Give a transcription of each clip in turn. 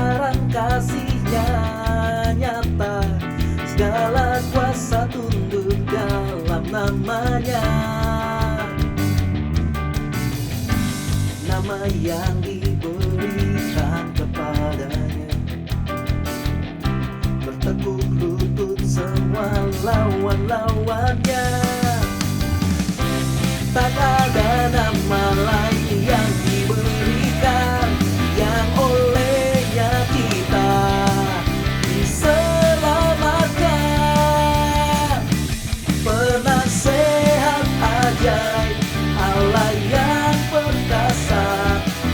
kebesaran kasih-Nya nyata, segala kuasa tunduk dalam nama-Nya. Nama yang diberikan kepadanya, bertekuk lutut semua lawan-lawannya. Tak ada nama lain yang diberikan, yang olehnya kita diselamatkan. Penasehat ajaib, Allah yang perkasa,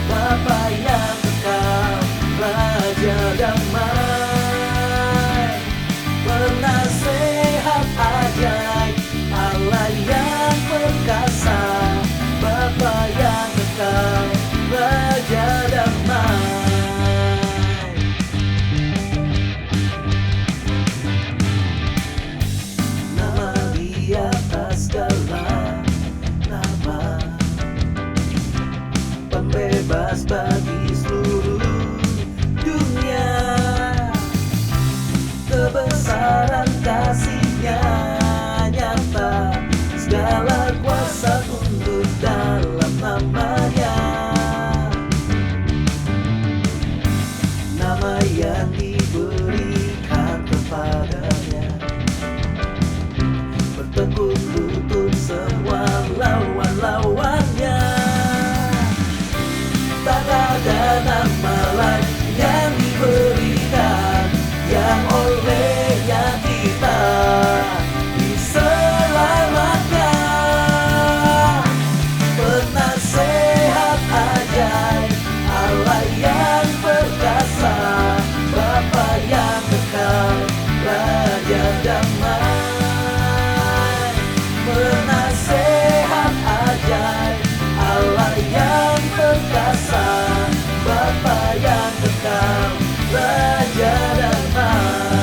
Bapa yang kekal, Raja damai. Penasehat ajaib, Allah yang perkasa, Bapa yang kekal, Raja damai. Nama di atas segala nama, pembebas bagi seluruh dunia. Kebesaran kasih-Nya nyata, segala kuasa tunduk dalam nama-Nya. Nama yang diberikan kepadanya, bertekuk lutut semua lawan-lawannya. Tak ada nama lain yang diberikan, yang olehnya kita diselamatkan. Penasehat ajaib, Allah yang perkasa, Bapa yang kekal, Raja damai. Penasehat ajaib, Allah yang perkasa, Bapa yang kekal, Raja damai.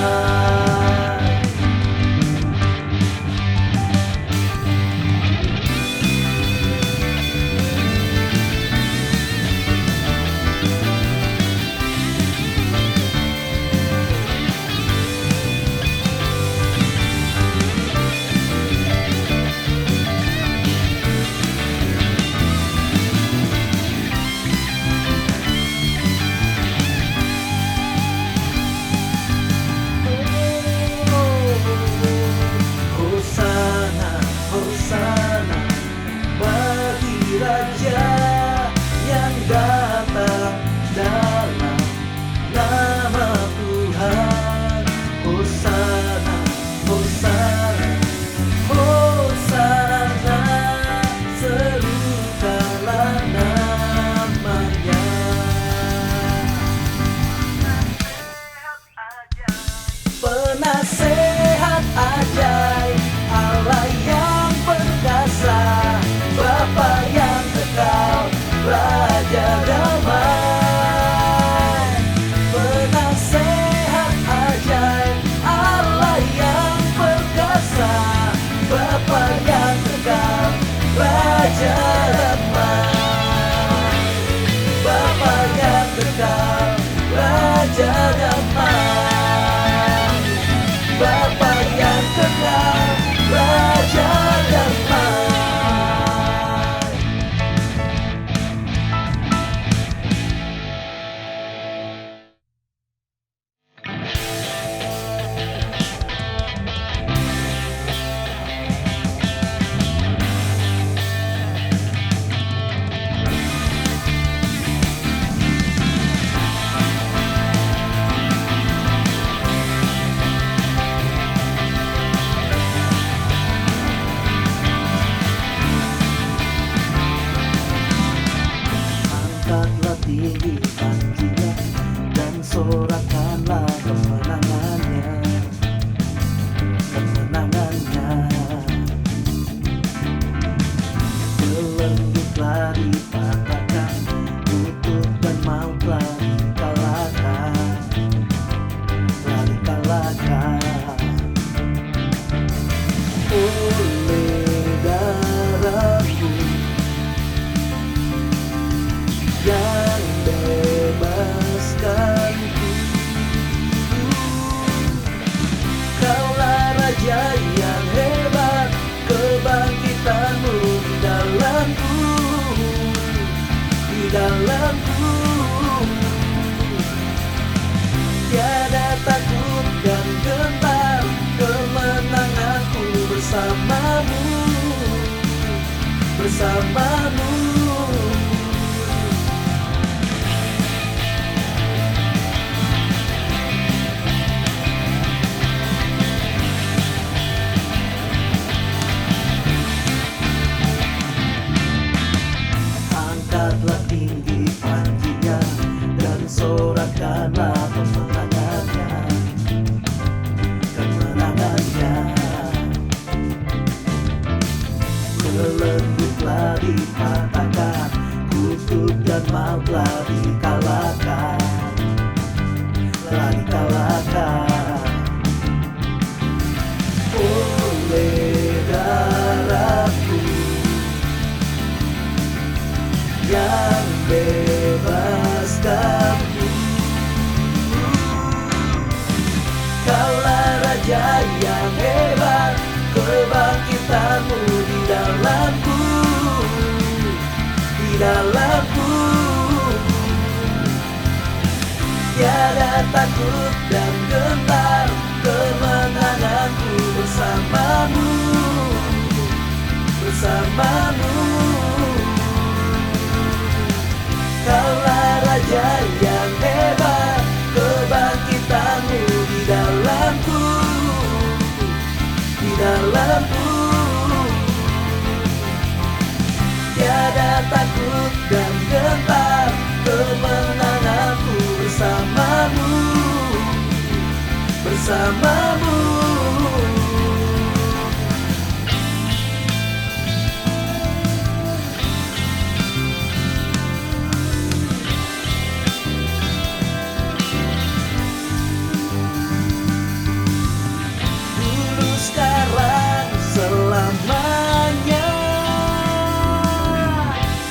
Hosana, Hosana bagi Raja yang datang dalam nama Tuhan. Hosana, Hosana, Hosana, serukanlah namanya. Penasehat ajaib, Allah yang perkasa, Bapa yang kekal, Raja damai. Penasehat ajaib, Allah yang perkasa, Bapa yang kekal, Raja damai. Bapa yang kekal, Raja damai. Bapa yang kekal, Raja damai. bersamamu, bersamamu. Angkatlah tinggi panjinya dan sorakanlah kemenangannya, kemenangannya. Belenggu telah dipatahkan, kutuk dan maut telah dikalahkan, telah dikalahkan. Oleh darahku yang bebaskanku, Kaulah Raja yang hebat, kebangkitanmu di dalamku, di dalamku. Tiada takut dan gentar, kemenanganku bersamamu, bersamamu. Kaulah Raja yang hebat, kebangkitanmu di dalamku, di dalamku. Tiada takut dan gentar, kemenanganku bersamamu, bersamamu. Dulu, sekarang, selamanya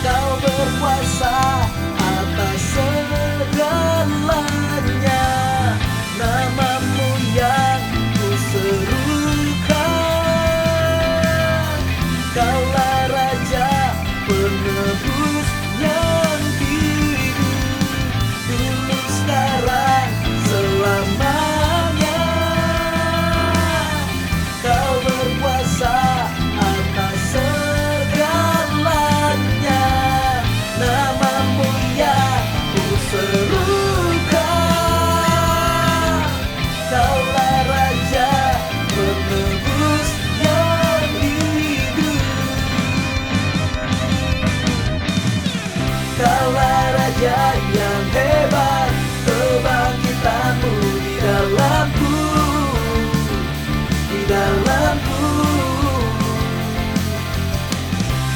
Kau berkuasa atas segalanya. Namamu yang kuserukan, Kaulah Raja penebus yang hidup. Dulu, sekarang, selamanya Kau berkuasa atas segalanya. Namamu yang kuserukan, Kaulah Raja penebus yang hidup. Kaulah Raja yang hebat, kebangkitanmu di dalamku, di dalamku.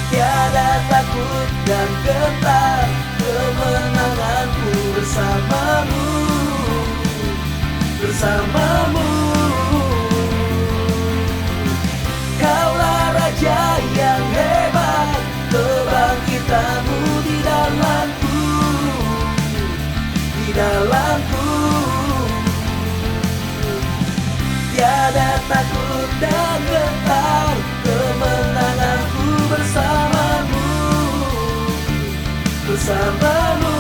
Tiada takut dan gentar, kemenanganku bersamamu, bersamamu. Kaulah Raja yang hebat, kebangkitanmu di dalamku, di dalamku. Tiada takut dan gentar, kemenanganku bersamamu, bersamamu.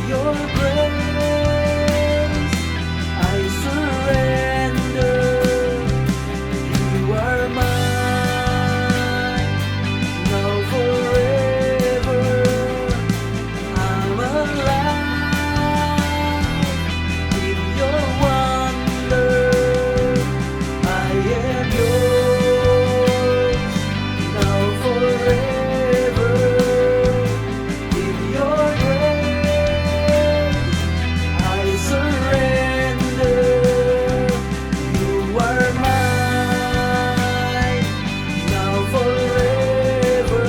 your grace I surrender. You are mine now forever. I'm alive in your wonder. I am yours now forever. In your grace I surrender. You are mine now forever.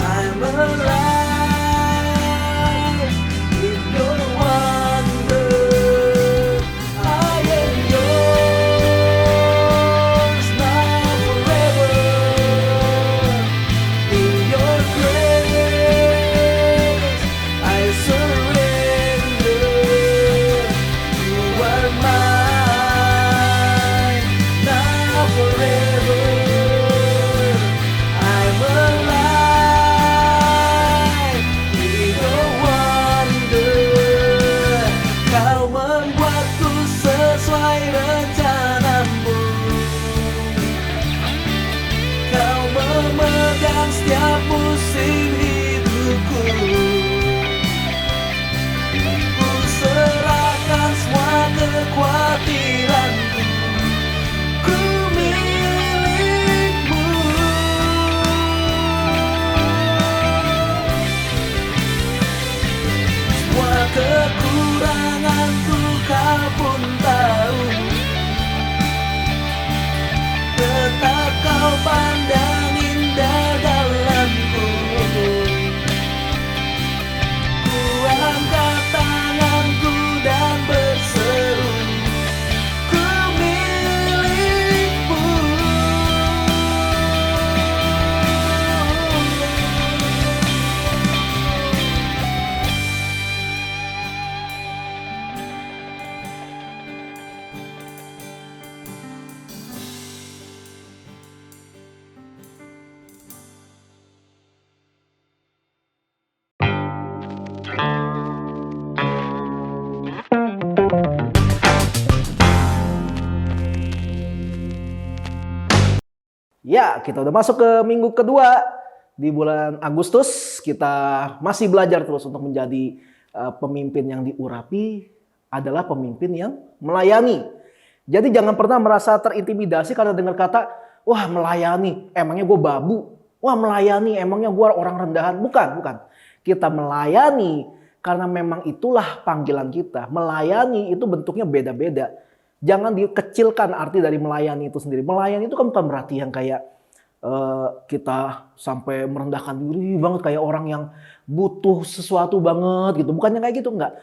I'm alive in your wonder. I am yours now forever. In your grace I surrender. You are mine now forever. I'm alive in your wonder. Kau membuatku sesuai rencanamu. Kau memegang setiap musim hidupku. Ku serahkan semua kekhawatiranku. Ku milikmu. Semua kekuranganku kau pun tahu. Tetap kau pandang indah dalamku. Ku angkat tanganku dan berseru, ku milikmu. Ya, kita udah masuk ke minggu kedua di bulan Agustus. Kita masih belajar terus untuk menjadi pemimpin yang diurapi adalah pemimpin yang melayani. Jadi jangan pernah merasa terintimidasi karena dengar kata, wah melayani, emangnya gue babu. Wah melayani, emangnya gue orang rendahan. Bukan, bukan. Kita melayani karena memang itulah panggilan kita. Melayani itu bentuknya beda-beda. Jangan dikecilkan arti dari melayani itu sendiri. Melayani itu kan bukan berarti yang kayak kita sampai merendahkan diri banget kayak orang yang butuh sesuatu banget gitu. Bukannya kayak gitu, enggak.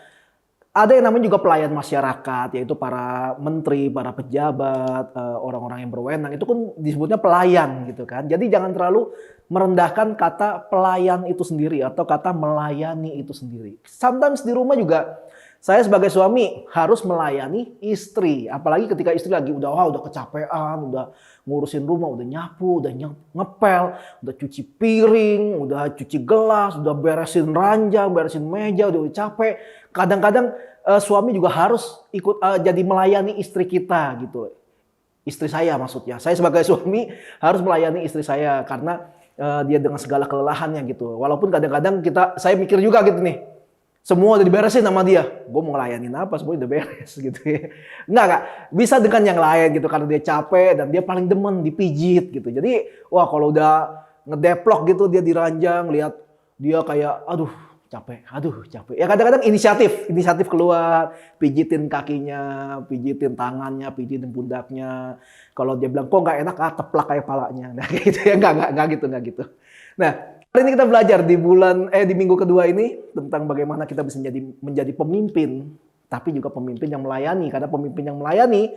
Ada yang namanya juga pelayan masyarakat, yaitu para menteri, para pejabat, orang-orang yang berwenang. Itu kan disebutnya pelayan gitu kan. Jadi jangan terlalu merendahkan kata pelayan itu sendiri atau kata melayani itu sendiri. Sometimes di rumah juga saya sebagai suami harus melayani istri. Apalagi ketika istri lagi udah kecapean, udah ngurusin rumah, udah nyapu, udah ngepel, udah cuci piring, udah cuci gelas, udah beresin ranjang, beresin meja, udah capek. Kadang-kadang suami juga harus ikut jadi melayani istri kita gitu. Istri saya maksudnya. Saya sebagai suami harus melayani istri saya karena dia dengan segala kelelahannya gitu. Walaupun kadang-kadang saya mikir juga gitu nih. Semua udah diberesin sama dia. Gue mau ngelayanin apa? Semua udah beres gitu ya. Enggak. Bisa dengan yang lain gitu. Karena dia capek dan dia paling demen dipijit gitu. Jadi wah kalau udah ngedeplok gitu dia diranjang. Lihat dia kayak aduh capek. Ya kadang-kadang inisiatif keluar. Pijitin kakinya, pijitin tangannya, pijitin pundaknya. Kalau dia bilang kok gak enak, teplak kayak palanya. Nah gitu ya. Enggak gitu. Nah hari ini kita belajar di minggu kedua ini tentang bagaimana kita bisa menjadi pemimpin, tapi juga pemimpin yang melayani. Karena pemimpin yang melayani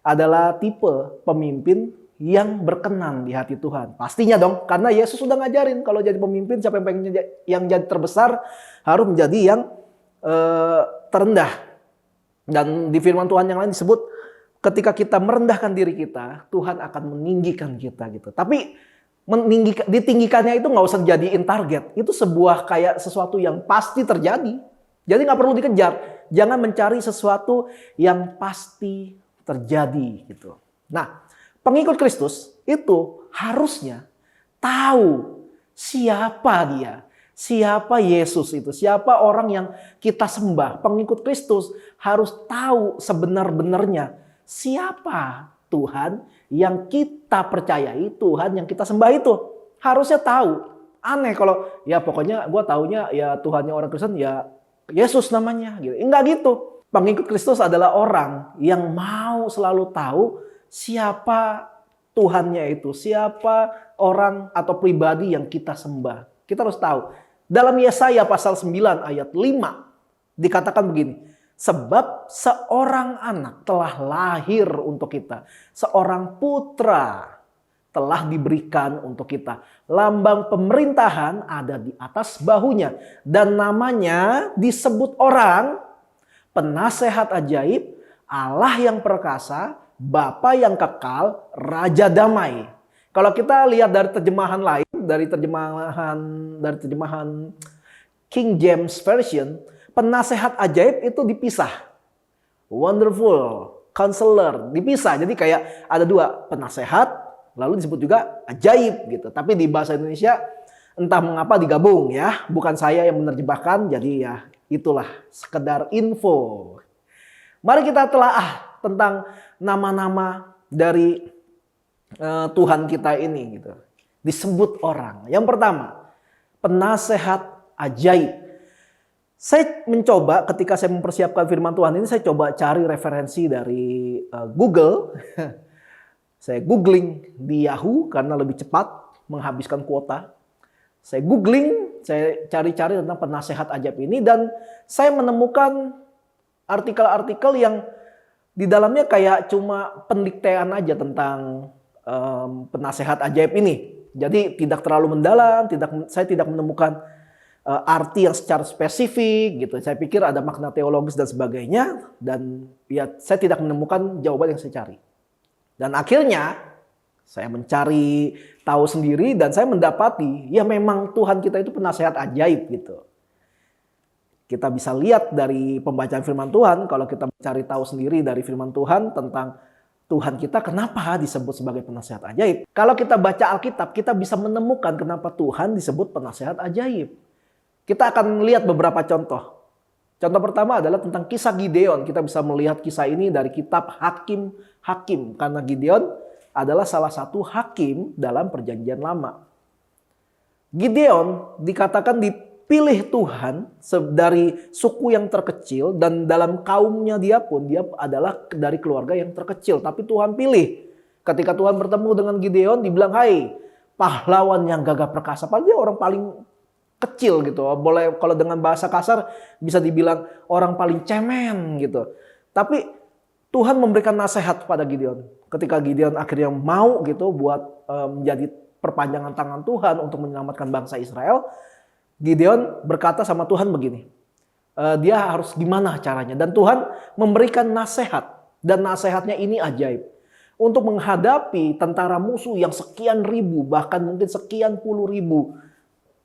adalah tipe pemimpin yang berkenan di hati Tuhan. Pastinya dong, karena Yesus sudah ngajarin kalau jadi pemimpin siapa yang pengen yang jadi terbesar harus menjadi yang terendah. Dan di firman Tuhan yang lain disebut ketika kita merendahkan diri kita, Tuhan akan meninggikan kita gitu. Tapi Ditinggikannya itu nggak usah dijadiin target. Itu sebuah kayak sesuatu yang pasti terjadi. Jadi nggak perlu dikejar. Jangan mencari sesuatu yang pasti terjadi gitu. Nah, pengikut Kristus itu harusnya tahu siapa dia. Siapa Yesus itu. Siapa orang yang kita sembah. Pengikut Kristus harus tahu sebenar-benarnya siapa Tuhan yang kita percayai, Tuhan yang kita sembah itu. Harusnya tahu. Aneh kalau ya pokoknya gue taunya ya Tuhannya orang Kristen ya Yesus namanya. Gitu. Enggak gitu. Pengikut Kristus adalah orang yang mau selalu tahu siapa Tuhannya itu. Siapa orang atau pribadi yang kita sembah. Kita harus tahu. Dalam Yesaya pasal 9 ayat 5 dikatakan begini. Sebab seorang anak telah lahir untuk kita. Seorang putra telah diberikan untuk kita. Lambang pemerintahan ada di atas bahunya. Dan namanya disebut orang, penasehat ajaib, Allah yang perkasa, Bapa yang kekal, Raja damai. Kalau kita lihat dari terjemahan lain, dari terjemahan King James Version, penasehat ajaib itu dipisah. Wonderful, counselor, dipisah. Jadi kayak ada dua, penasehat, lalu disebut juga ajaib gitu. Tapi di bahasa Indonesia entah mengapa digabung ya. Bukan saya yang menerjemahkan, jadi ya itulah sekedar info. Mari kita telaah tentang nama-nama dari Tuhan kita ini gitu. Disebut orang. Yang pertama, penasehat ajaib. Saya mencoba ketika saya mempersiapkan firman Tuhan ini, saya coba cari referensi dari Google. Saya googling di Yahoo karena lebih cepat menghabiskan kuota. Saya googling, saya cari-cari tentang penasehat ajaib ini dan saya menemukan artikel-artikel yang di dalamnya kayak cuma pendiktean aja tentang penasehat ajaib ini. Jadi tidak terlalu mendalam, saya tidak menemukan arti yang secara spesifik gitu. Saya pikir ada makna teologis dan sebagainya dan ya saya tidak menemukan jawaban yang saya cari. Dan akhirnya saya mencari tahu sendiri dan saya mendapati ya memang Tuhan kita itu penasehat ajaib gitu. Kita bisa lihat dari pembacaan firman Tuhan, kalau kita mencari tahu sendiri dari firman Tuhan tentang Tuhan kita kenapa disebut sebagai penasehat ajaib. Kalau kita baca Alkitab, kita bisa menemukan kenapa Tuhan disebut penasehat ajaib. Kita akan lihat beberapa contoh. Contoh pertama adalah tentang kisah Gideon. Kita bisa melihat kisah ini dari kitab Hakim. Karena Gideon adalah salah satu hakim dalam perjanjian lama. Gideon dikatakan dipilih Tuhan dari suku yang terkecil. Dan dalam kaumnya dia adalah dari keluarga yang terkecil. Tapi Tuhan pilih. Ketika Tuhan bertemu dengan Gideon, dibilang, hai pahlawan yang gagah perkasa. Padahal dia orang paling kecil gitu. Boleh kalau dengan bahasa kasar bisa dibilang orang paling cemen gitu. Tapi Tuhan memberikan nasihat pada Gideon. Ketika Gideon akhirnya mau gitu buat menjadi perpanjangan tangan Tuhan untuk menyelamatkan bangsa Israel, Gideon berkata sama Tuhan begini. Dia harus gimana caranya? Dan Tuhan memberikan nasihat. Dan nasihatnya ini ajaib. Untuk menghadapi tentara musuh yang sekian ribu, bahkan mungkin sekian puluh ribu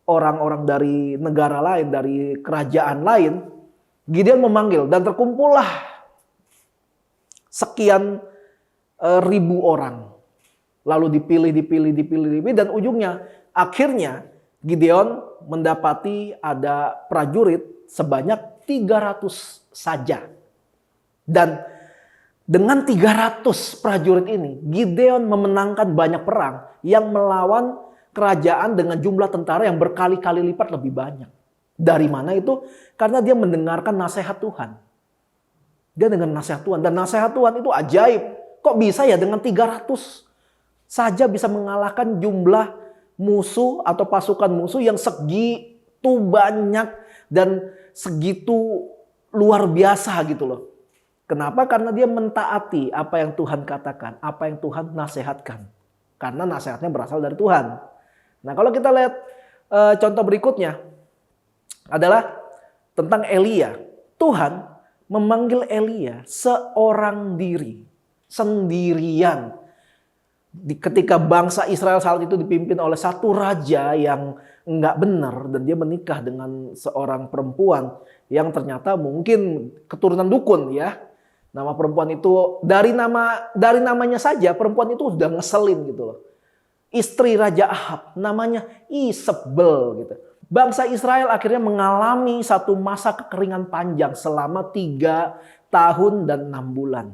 orang-orang dari negara lain, dari kerajaan lain, Gideon memanggil dan terkumpullah sekian ribu orang. Lalu dipilih dan ujungnya akhirnya Gideon mendapati ada prajurit sebanyak 300 saja. Dan dengan 300 prajurit ini, Gideon memenangkan banyak perang yang melawan kerajaan dengan jumlah tentara yang berkali-kali lipat lebih banyak. Dari mana itu? Karena dia mendengarkan nasihat Tuhan. Dia dengan nasihat Tuhan. Dan nasihat Tuhan itu ajaib. Kok bisa ya dengan 300 saja bisa mengalahkan jumlah musuh atau pasukan musuh yang segitu banyak dan segitu luar biasa gitu loh. Kenapa? Karena dia mentaati apa yang Tuhan katakan. Apa yang Tuhan nasihatkan. Karena nasihatnya berasal dari Tuhan. Nah, kalau kita lihat contoh berikutnya adalah tentang Elia. Tuhan memanggil Elia seorang diri, sendirian. Ketika bangsa Israel saat itu dipimpin oleh satu raja yang nggak benar dan dia menikah dengan seorang perempuan yang ternyata mungkin keturunan dukun ya. Nama perempuan itu dari namanya saja perempuan itu sudah ngeselin gitu loh. Istri Raja Ahab namanya Isabel gitu. Bangsa Israel akhirnya mengalami satu masa kekeringan panjang selama 3 tahun dan 6 bulan.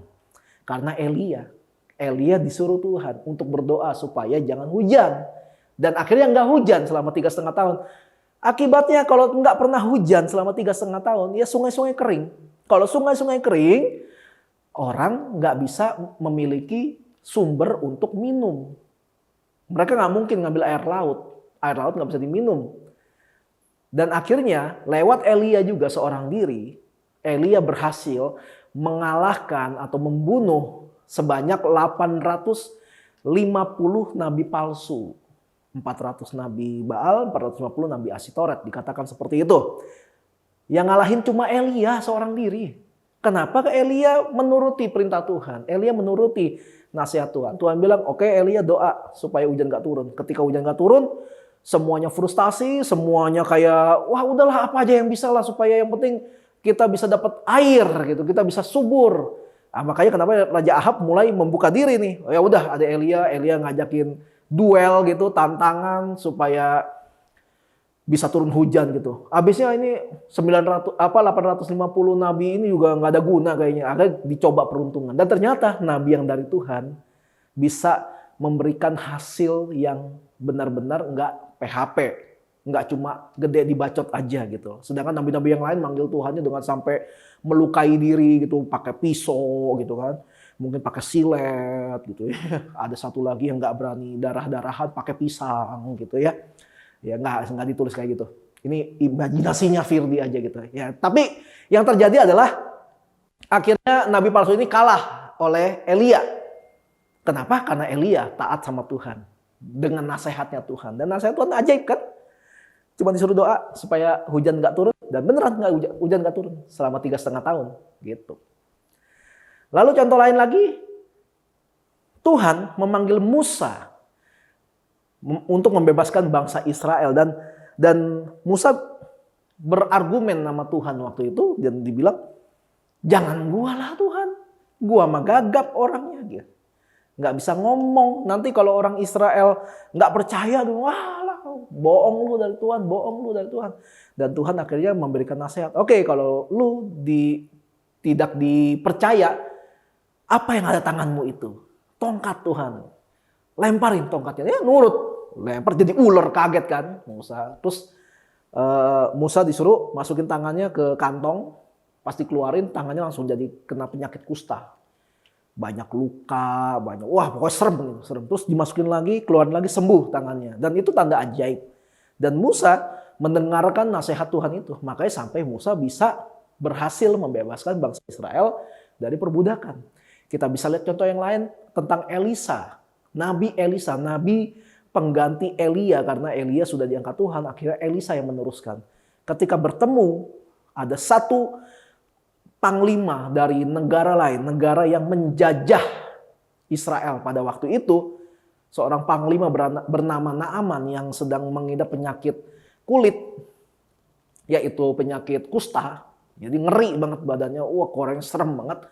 Karena Elia disuruh Tuhan untuk berdoa supaya jangan hujan. Dan akhirnya nggak hujan selama 3,5 tahun. Akibatnya kalau nggak pernah hujan selama 3,5 tahun, ya sungai-sungai kering. Kalau sungai-sungai kering, orang nggak bisa memiliki sumber untuk minum. Mereka nggak mungkin ngambil air laut. Air laut nggak bisa diminum. Dan akhirnya lewat Elia juga seorang diri, Elia berhasil mengalahkan atau membunuh sebanyak 850 nabi palsu. 400 nabi Baal, 450 nabi Asitoret. Dikatakan seperti itu. Yang ngalahin cuma Elia seorang diri. Kenapa Elia menuruti perintah Tuhan? Elia menuruti nasihat Tuhan. Tuhan bilang, oke Elia doa supaya hujan gak turun. Ketika hujan gak turun, semuanya frustasi, semuanya kayak, wah udahlah apa aja yang bisa lah supaya yang penting kita bisa dapat air gitu, kita bisa subur. Nah, makanya kenapa Raja Ahab mulai membuka diri nih. Oh, ya udah ada Elia ngajakin duel gitu, tantangan supaya bisa turun hujan gitu. Habisnya ini 850 nabi ini juga nggak ada guna kayaknya. Akhirnya dicoba peruntungan. Dan ternyata nabi yang dari Tuhan bisa memberikan hasil yang benar-benar nggak PHP. Nggak cuma gede dibacot aja gitu. Sedangkan nabi-nabi yang lain manggil Tuhannya dengan sampai melukai diri gitu. Pakai pisau gitu kan. Mungkin pakai silet gitu ya. Ada satu lagi yang nggak berani darah-darahan pakai pisang gitu ya. Ya nggak ditulis kayak gitu. Ini imajinasinya Firdi aja gitu. Ya, tapi yang terjadi adalah akhirnya nabi palsu ini kalah oleh Elia. Kenapa? Karena Elia taat sama Tuhan dengan nasihatnya Tuhan. Dan nasihat Tuhan ajaib kan? Cuma disuruh doa supaya hujan nggak turun dan beneran nggak hujan nggak turun selama 3,5 tahun gitu. Lalu contoh lain lagi, Tuhan memanggil Musa untuk membebaskan bangsa Israel dan Musa berargumen nama Tuhan waktu itu dan dibilang jangan gua lah Tuhan, gua mah gagap orangnya gitu, nggak bisa ngomong. Nanti kalau orang Israel nggak percaya, wah lah bohong lu dari Tuhan, bohong lu dari Tuhan. Dan Tuhan akhirnya memberikan nasihat. Oke, kalau lu tidak dipercaya, apa yang ada tanganmu itu? Tongkat Tuhan. Lemparin tongkatnya, ya nurut. Lempar jadi ular, kaget kan Musa. Terus Musa disuruh masukin tangannya ke kantong. Pas dikeluarin tangannya langsung jadi kena penyakit kusta. Banyak luka, wah pokoknya serem. Terus dimasukin lagi, keluarin lagi, sembuh tangannya. Dan itu tanda ajaib. Dan Musa mendengarkan nasihat Tuhan itu. Makanya sampai Musa bisa berhasil membebaskan bangsa Israel dari perbudakan. Kita bisa lihat contoh yang lain tentang Elisa. Nabi Elisa, nabi pengganti Elia karena Elia sudah diangkat Tuhan. Akhirnya Elisa yang meneruskan. Ketika bertemu ada satu panglima dari negara lain, negara yang menjajah Israel pada waktu itu. Seorang panglima bernama Naaman yang sedang mengidap penyakit kulit, yaitu penyakit kusta. Jadi ngeri banget badannya, wah koreng serem banget.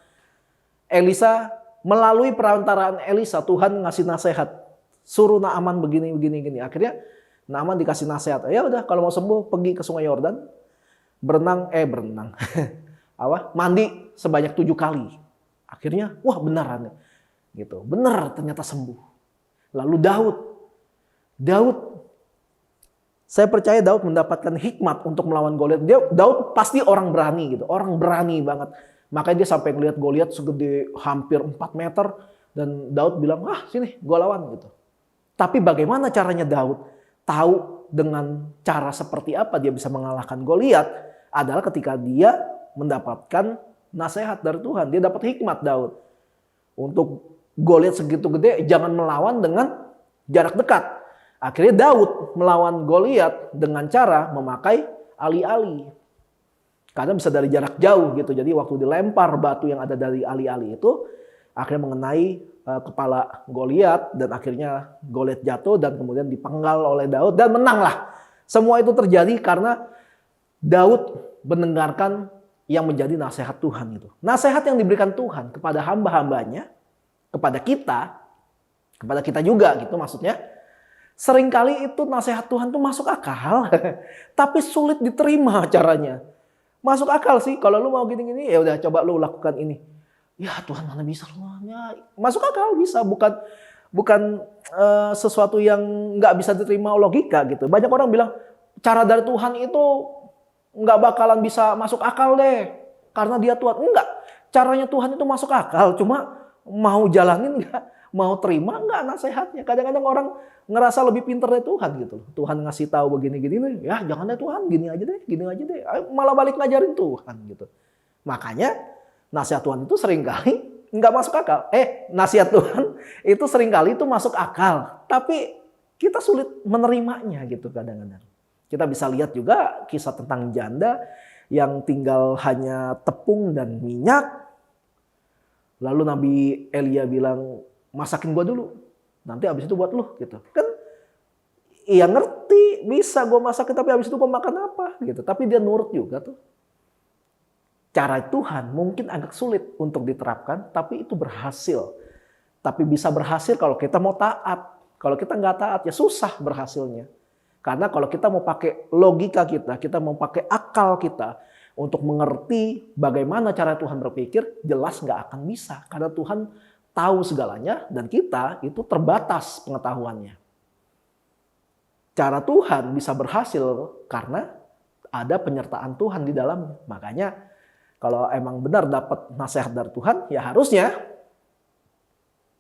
Elisa, melalui perantaraan Elisa, Tuhan ngasih nasihat. Suruh Naaman begini. Akhirnya Naaman dikasih nasihat. Ya udah kalau mau sembuh pergi ke Sungai Yordan. Berenang. Mandi sebanyak 7 kali. Akhirnya wah beneran. Gitu. Bener ternyata sembuh. Lalu Daud. Saya percaya Daud mendapatkan hikmat untuk melawan Goliat. Daud pasti orang berani gitu. Orang berani banget. Makanya dia sampai ngelihat Goliat segede hampir 4 meter. Dan Daud bilang, sini gue lawan gitu. Tapi bagaimana caranya Daud tahu dengan cara seperti apa dia bisa mengalahkan Goliat adalah ketika dia mendapatkan nasihat dari Tuhan. Dia dapat hikmat Daud. Untuk Goliat segitu gede jangan melawan dengan jarak dekat. Akhirnya Daud melawan Goliat dengan cara memakai ali-ali. Karena bisa dari jarak jauh gitu. Jadi waktu dilempar batu yang ada dari ali-ali itu akhirnya mengenai kepala Goliat dan akhirnya Goliat jatuh dan kemudian dipenggal oleh Daud dan menanglah. Semua itu terjadi karena Daud mendengarkan yang menjadi nasihat Tuhan itu. Nasihat yang diberikan Tuhan kepada hamba-hambanya, kepada kita juga gitu maksudnya. Seringkali itu nasihat Tuhan tuh masuk akal, tapi sulit diterima caranya. Masuk akal sih, kalau lu mau gini-gini ya udah coba lu lakukan ini. Ya Tuhan mana bisa lu? Ya, masuk akal bisa, bukan sesuatu yang nggak bisa diterima logika gitu. Banyak orang bilang cara dari Tuhan itu nggak bakalan bisa masuk akal deh, karena dia Tuhan. Enggak, caranya Tuhan itu masuk akal, cuma mau jalanin nggak, mau terima nggak nasihatnya. Kadang-kadang orang ngerasa lebih pintar dari Tuhan gitu. Tuhan ngasih tahu begini-gini, ya jangan deh Tuhan, gini aja deh, malah balik ngajarin Tuhan gitu. Makanya nasihat Tuhan itu seringkali nggak masuk akal. Nasihat Tuhan itu seringkali itu masuk akal, tapi kita sulit menerimanya gitu kadang-kadang. Kita bisa lihat juga kisah tentang janda yang tinggal hanya tepung dan minyak. Lalu Nabi Elia bilang, masakin gua dulu, nanti abis itu buat lu gitu. Kan iya ngerti, bisa gua masakin tapi abis itu gua makan apa gitu. Tapi dia nurut juga tuh. Cara Tuhan mungkin agak sulit untuk diterapkan, tapi itu berhasil. Tapi bisa berhasil kalau kita mau taat. Kalau kita nggak taat ya susah berhasilnya. Karena kalau kita mau pakai logika kita mau pakai akal kita untuk mengerti bagaimana cara Tuhan berpikir, jelas nggak akan bisa. Karena Tuhan tahu segalanya dan kita itu terbatas pengetahuannya. Cara Tuhan bisa berhasil karena ada penyertaan Tuhan di dalamnya. Makanya kalau emang benar dapat nasihat dari Tuhan, ya harusnya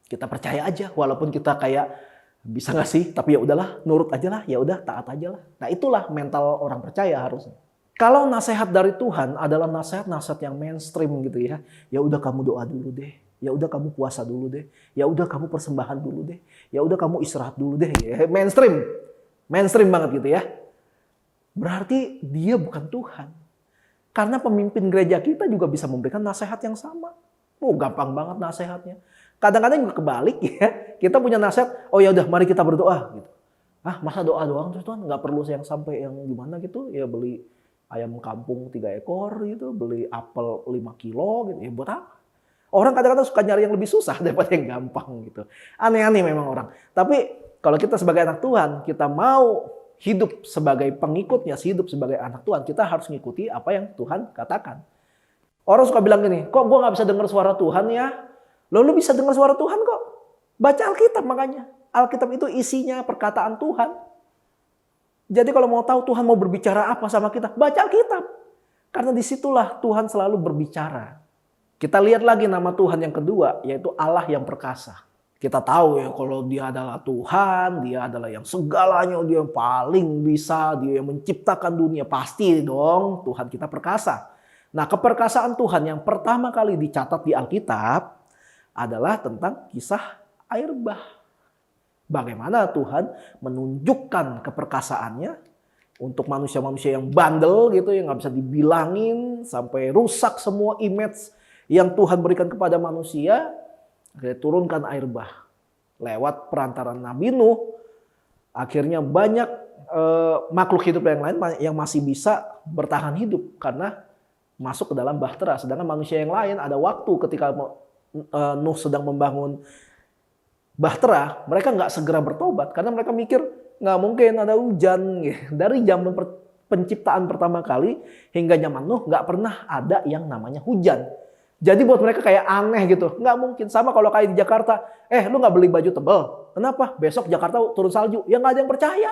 kita percaya aja. Walaupun kita kayak bisa nggak sih? Tapi ya udahlah, nurut aja lah, ya udah taat aja lah. Nah itulah mental orang percaya harusnya. Kalau nasihat dari Tuhan adalah nasihat-nasihat yang mainstream gitu ya. Ya udah kamu doa dulu deh. Ya udah kamu puasa dulu deh. Ya udah kamu persembahan dulu deh. Ya udah kamu istirahat dulu deh. Ya, mainstream. Mainstream banget gitu ya. Berarti dia bukan Tuhan. Karena pemimpin gereja kita juga bisa memberikan nasihat yang sama. Gampang banget nasihatnya. Kadang-kadang juga kebalik ya. Kita punya nasihat, oh ya udah mari kita berdoa gitu. Masa doa doang terus Tuhan, nggak perlu yang sampai yang gimana gitu. Ya beli ayam kampung 3 ekor gitu, beli apel 5 kilo gitu. Ya buat apa? Orang kadang-kadang suka nyari yang lebih susah daripada yang gampang gitu. Aneh-aneh memang orang. Tapi kalau kita sebagai anak Tuhan, kita mau hidup sebagai pengikutnya, hidup sebagai anak Tuhan, kita harus mengikuti apa yang Tuhan katakan. Orang suka bilang gini, kok gue nggak bisa dengar suara Tuhan ya? Lu bisa dengar suara Tuhan kok. Baca Alkitab makanya. Alkitab itu isinya perkataan Tuhan. Jadi kalau mau tahu Tuhan mau berbicara apa sama kita, baca Alkitab. Karena disitulah Tuhan selalu berbicara. Kita lihat lagi nama Tuhan yang kedua, yaitu Allah yang perkasa. Kita tahu ya kalau dia adalah Tuhan, dia adalah yang segalanya, dia yang paling bisa, dia yang menciptakan dunia. Pasti dong Tuhan kita perkasa. Nah keperkasaan Tuhan yang pertama kali dicatat di Alkitab adalah tentang kisah air bah. Bagaimana Tuhan menunjukkan keperkasaannya untuk manusia-manusia yang bandel gitu, yang nggak bisa dibilangin, sampai rusak semua image yang Tuhan berikan kepada manusia. Dia turunkan air bah. Lewat perantaran Nabi Nuh, akhirnya banyak makhluk hidup yang lain yang masih bisa bertahan hidup karena masuk ke dalam bahtera. Sedangkan manusia yang lain ada waktu ketika Nuh sedang membangun bahtera, mereka nggak segera bertobat karena mereka mikir nggak mungkin ada hujan. Dari zaman penciptaan pertama kali hingga zaman Nuh nggak pernah ada yang namanya hujan. Jadi buat mereka kayak aneh gitu, nggak mungkin. Sama kalau kayak di Jakarta, lu nggak beli baju tebal, kenapa? Besok Jakarta turun salju, ya nggak ada yang percaya.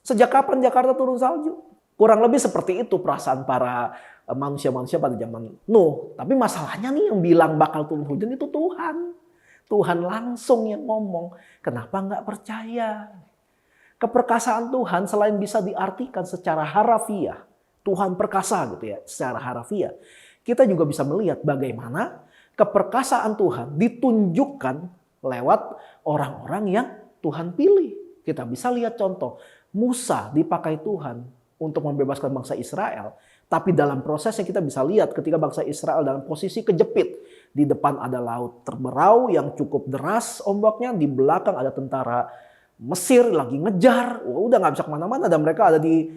Sejak kapan Jakarta turun salju? Kurang lebih seperti itu perasaan para manusia-manusia pada zaman Nuh. Tapi masalahnya nih yang bilang bakal turun hujan itu Tuhan. Tuhan langsung yang ngomong. Kenapa nggak percaya? Keperkasaan Tuhan selain bisa diartikan secara harafiah, Tuhan perkasa gitu ya, secara harafiah. Kita juga bisa melihat bagaimana keperkasaan Tuhan ditunjukkan lewat orang-orang yang Tuhan pilih. Kita bisa lihat contoh, Musa dipakai Tuhan untuk membebaskan bangsa Israel. Tapi dalam prosesnya kita bisa lihat ketika bangsa Israel dalam posisi kejepit. Di depan ada laut terberau yang cukup deras ombaknya, di belakang ada tentara Mesir lagi ngejar. Udah nggak bisa kemana-mana, dan mereka ada di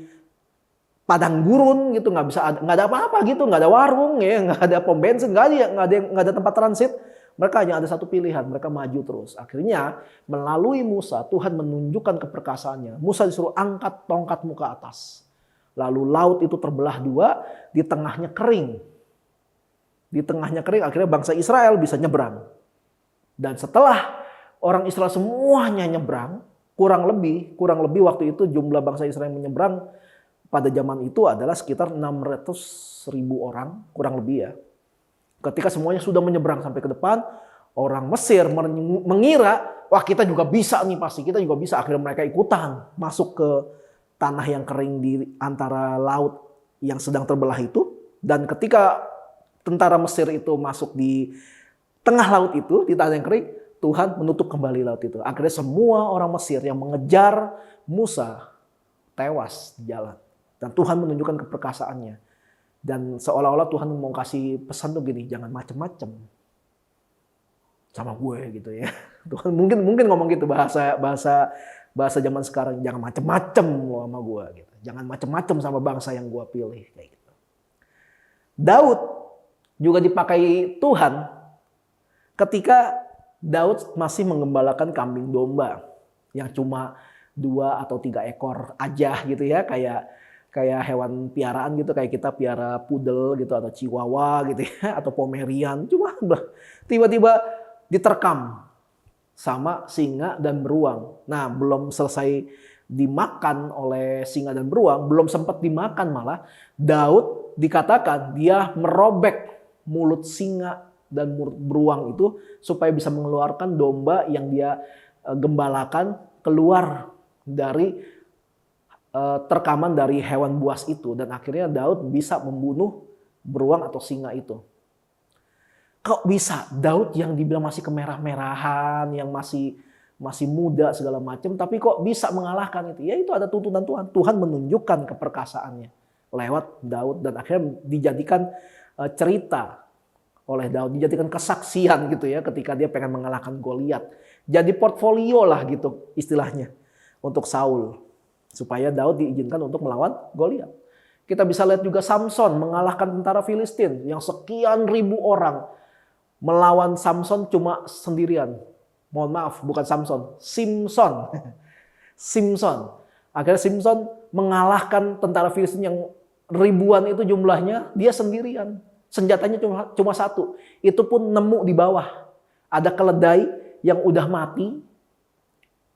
padang gurun gitu, nggak ada apa-apa gitu, nggak ada warung ya, nggak ada pom bensin, nggak ada tempat transit. Mereka hanya ada satu pilihan, mereka maju terus. Akhirnya melalui Musa, Tuhan menunjukkan keperkasaannya. Musa disuruh angkat tongkatmu ke atas. Lalu laut itu terbelah dua, di tengahnya kering. Di tengahnya kering, akhirnya bangsa Israel bisa nyebrang. Dan setelah orang Israel semuanya nyebrang, kurang lebih waktu itu jumlah bangsa Israel yang menyeberang pada zaman itu adalah sekitar 600.000 orang, kurang lebih ya. Ketika semuanya sudah menyeberang sampai ke depan, orang Mesir mengira, wah kita juga bisa nih pasti, kita juga bisa. Akhirnya mereka ikutan masuk ke tanah yang kering di antara laut yang sedang terbelah itu. Dan ketika tentara Mesir itu masuk di tengah laut itu, di tanah yang kering, Tuhan menutup kembali laut itu. Akhirnya semua orang Mesir yang mengejar Musa tewas di jalan. Dan Tuhan menunjukkan keperkasaannya. Dan seolah-olah Tuhan mau kasih pesan tuh gini, jangan macem-macem sama gue gitu ya. Tuhan mungkin ngomong gitu, bahasa zaman sekarang, jangan macem-macem lo sama gue gitu. Jangan macem-macem sama bangsa yang gue pilih kayak gitu. Daud juga dipakai Tuhan ketika Daud masih menggembalakan kambing domba yang cuma 2 atau 3 ekor aja gitu ya, kayak hewan piaraan gitu, kayak kita piara pudel gitu atau chihuahua gitu ya, atau pomerian. Cuma tiba-tiba diterkam sama singa dan beruang. Nah, belum selesai dimakan oleh singa dan beruang, belum sempat dimakan malah Daud dikatakan dia merobek mulut singa dan mulut beruang itu supaya bisa mengeluarkan domba yang dia gembalakan keluar dari terkaman dari hewan buas itu, dan akhirnya Daud bisa membunuh beruang atau singa itu. Kok bisa Daud yang dibilang masih kemerah-merahan, yang masih muda segala macam, tapi kok bisa mengalahkan itu? Ya itu ada tuntunan Tuhan. Tuhan menunjukkan keperkasaannya lewat Daud, dan akhirnya dijadikan cerita oleh Daud, dijadikan kesaksian gitu ya ketika dia pengen mengalahkan Goliat. Jadi portfolio lah gitu istilahnya untuk Saul. Supaya Daud diizinkan untuk melawan Goliat. Kita bisa lihat juga Samson mengalahkan tentara Filistin yang sekian ribu orang. Melawan Samson cuma sendirian. Mohon maaf, bukan Samson, Simpson. Simpson. Akhirnya Simpson mengalahkan tentara Filistin yang ribuan itu jumlahnya, dia sendirian. Senjatanya cuma satu. Itu pun nemu di bawah. Ada keledai yang udah mati,